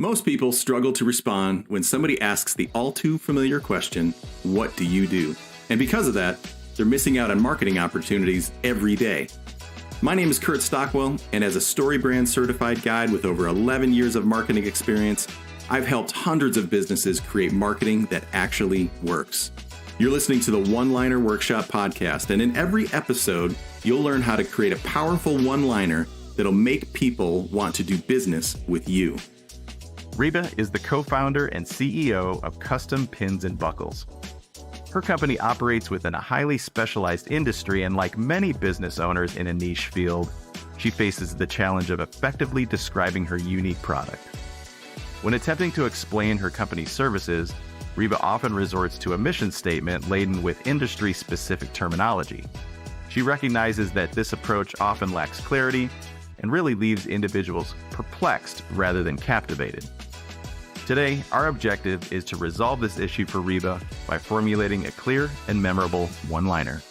Most people struggle to respond when somebody asks the all too familiar question, what do you do? And because of that, they're missing out on marketing opportunities every day. My name is Kurt Stockwell, and as a StoryBrand certified guide with over 11 years of marketing experience, I've helped hundreds of businesses create marketing that actually works. You're listening to the One-Liner Workshop podcast, and in every episode, you'll learn how to create a powerful one-liner that'll make people want to do business with you. Reba is the co-founder and CEO of Custom Pins and Buckles. Her company operates within a highly specialized industry, and like many business owners in a niche field, she faces the challenge of effectively describing her unique product. When attempting to explain her company's services, Reba often resorts to a mission statement laden with industry-specific terminology. She recognizes that this approach often lacks clarity and really leaves individuals perplexed rather than captivated. Today, our objective is to resolve this issue for Reba by formulating a clear and memorable one-liner.